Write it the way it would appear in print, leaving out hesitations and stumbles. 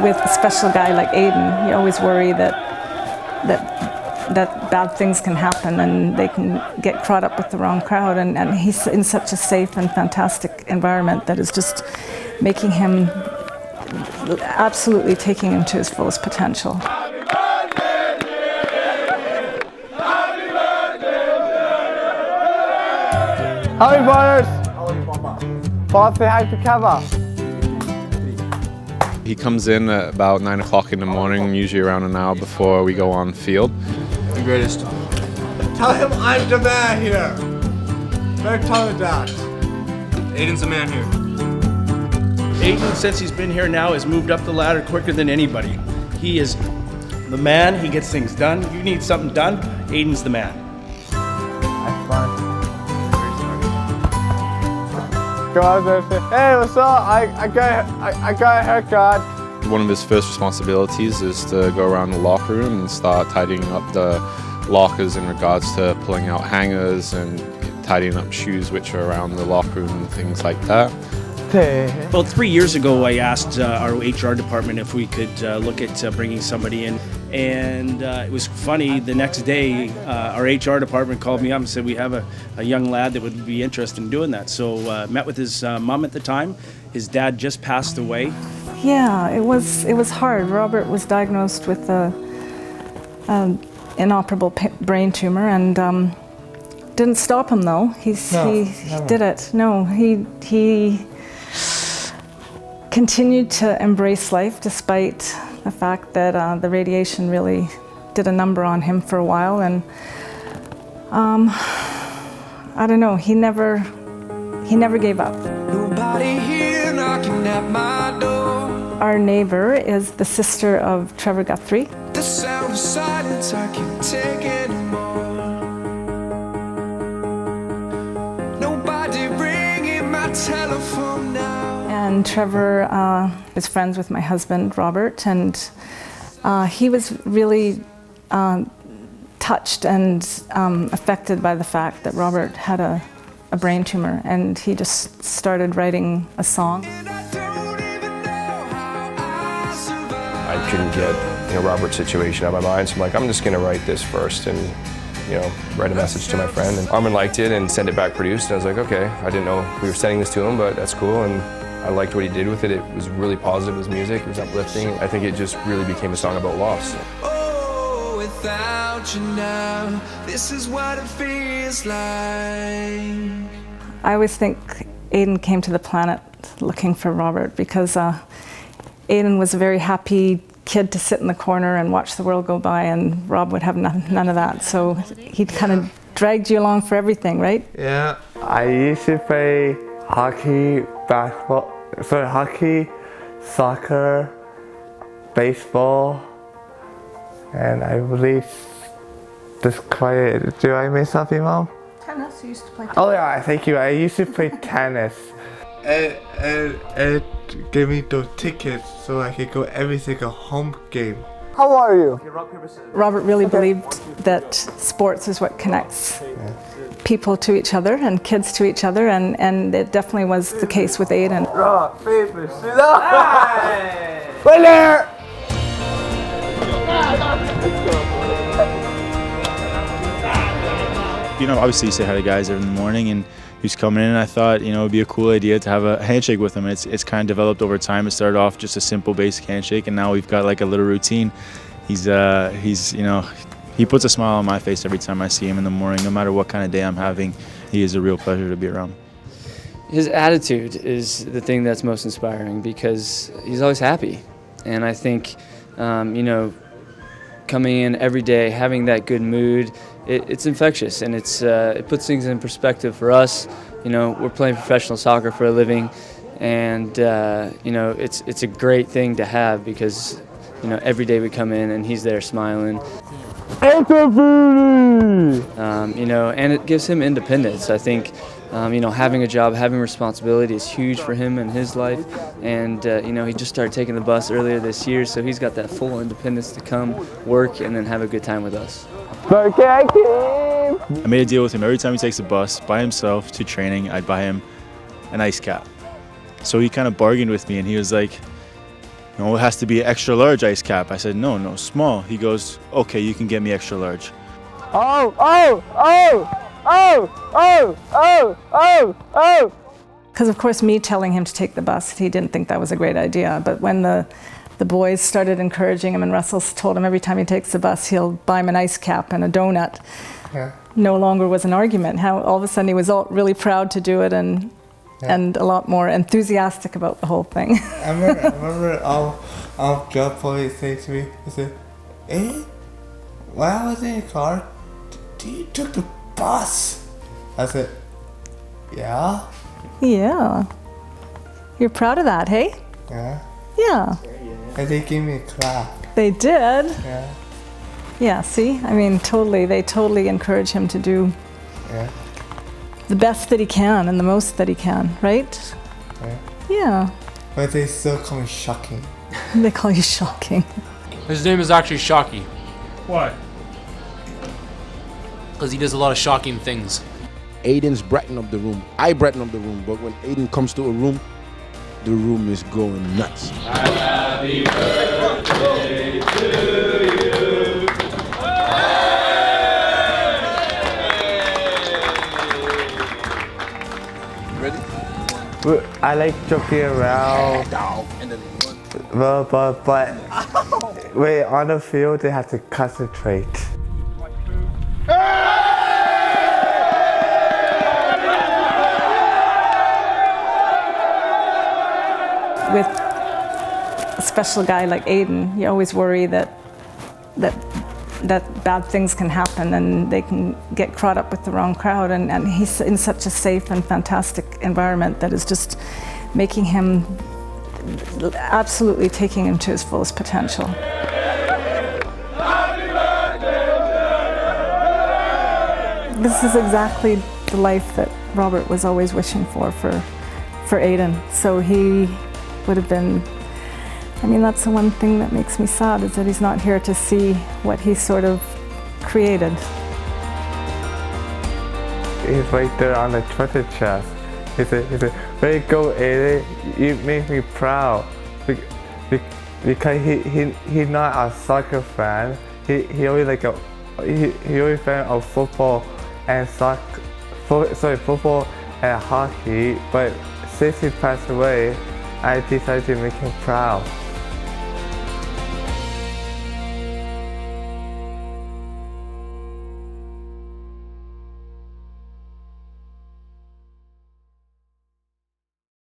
with a special guy like Aidan, you always worry that bad things can happen and they can get caught up with the wrong crowd. And he's in such a safe and fantastic environment that is just making him, absolutely taking him to his fullest potential. Howdy, brothers! Boss, say hi to Keva. He comes in at about 9 o'clock in the morning, usually around an hour before we go on field. The greatest. Tell him I'm the man here. Better tell him that. Aidan's the man here. Aidan, since he's been here now, has moved up the ladder quicker than anybody. He is the man. He gets things done. You need something done, Aidan's the man. Have fun. Go out there and say, hey, what's up? I got a haircut. One of his first responsibilities is to go around the locker room and start tidying up the lockers in regards to pulling out hangers and tidying up shoes which are around the locker room and things like that. About 3 years ago, I asked our HR department if we could look at bringing somebody in. And it was funny, the next day, our HR department called me up and said we have a young lad that would be interested in doing that. So met with his mom at the time. His dad just passed away. Yeah, it was hard. Robert was diagnosed with an inoperable brain tumor, and didn't stop him though. He did it. No, he continued to embrace life despite the fact that the radiation really did a number on him for a while, and I don't know. He never gave up. Nobody here knocking at my door. Our neighbor is the sister of Trevor Guthrie. The sound of silence, I can't take anymore. Nobody ringing my telephone now. And Trevor is friends with my husband, Robert, and he was really touched and affected by the fact that Robert had a brain tumor, and he just started writing a song. I couldn't get Robert's situation out of my mind, so I'm like, I'm just gonna write this first and write a message to my friend. And Armin liked it and sent it back produced, and I was like, okay, I didn't know we were sending this to him, but that's cool, and I liked what he did with it. It was really positive, his music, it was uplifting. I think it just really became a song about loss. Oh, without you now, this is what it feels like. I always think Aidan came to the planet looking for Robert, because Aidan was a very happy kid to sit in the corner and watch the world go by, and Rob would have none of that. So he kind of dragged you along for everything, right? Yeah. I used to play hockey, soccer, baseball, and I believe this quiet. Do I miss something, Mom? Tennis. You used to play tennis. Oh yeah, thank you. I used to play tennis. And gave me those tickets so I could go every single home game. How are you? Robert really believed that sports is what connects people to each other and kids to each other, and it definitely was the case with Aidan. Rock, paper, scissors! Winner! Obviously you say hi to guys every morning, and he was coming in, and I thought, it would be a cool idea to have a handshake with him. It's kind of developed over time. It started off just a simple basic handshake, and now we've got like a little routine. He puts a smile on my face every time I see him in the morning, no matter what kind of day I'm having. He is a real pleasure to be around. His attitude is the thing that's most inspiring, because he's always happy. And I think, coming in every day, having that good mood, it's infectious, and it puts things in perspective for us. We're playing professional soccer for a living, and it's a great thing to have, because every day we come in and he's there smiling. And it gives him independence. I think having a job, having responsibility is huge for him in his life, and he just started taking the bus earlier this year, so he's got that full independence to come work and then have a good time with us. I made a deal with him. Every time he takes the bus by himself to training, I'd buy him an ice cap. So he kind of bargained with me, and he was like, you know, it has to be an extra large ice cap. I said, no, small. He goes, okay, you can get me extra large. Because of course me telling him to take the bus, he didn't think that was a great idea. But when the boys started encouraging him, and Russell told him every time he takes the bus, he'll buy him an ice cap and a donut. Yeah. No longer was an argument. How all of a sudden he was all really proud to do it and a lot more enthusiastic about the whole thing. I remember our girl boys saying to me, he said, "Hey, when I was in the car, you took the bus." I said, "Yeah." Yeah. You're proud of that, hey? Yeah. Yeah. And they gave me a clap. They did. Yeah. Yeah, see? I mean, they totally encourage him to do the best that he can and the most that he can, right? Yeah. Yeah. But they still call me shocking. They call you shocking. His name is actually Shocky, Why? because he does a lot of shocking things. Aidan's brighten up the room. I brighten up the room, but when Aidan comes to a room, the room is going nuts. Happy birthday to you. Ready? I like joking around. But wait, on the field they have to concentrate. With a special guy like Aidan, you always worry that bad things can happen and they can get caught up with the wrong crowd. And he's in such a safe and fantastic environment that is just making him, absolutely taking him to his fullest potential. This is exactly the life that Robert was always wishing for Aidan. So he would have been, I mean, that's the one thing that makes me sad, is that he's not here to see what he sort of created. He's right there on the Twitter chat. He said, "Way to go, Aidan! You make me proud." Because he's not a soccer fan. He always he always fan of football and football and hockey. But since he passed away, I decided to make him proud.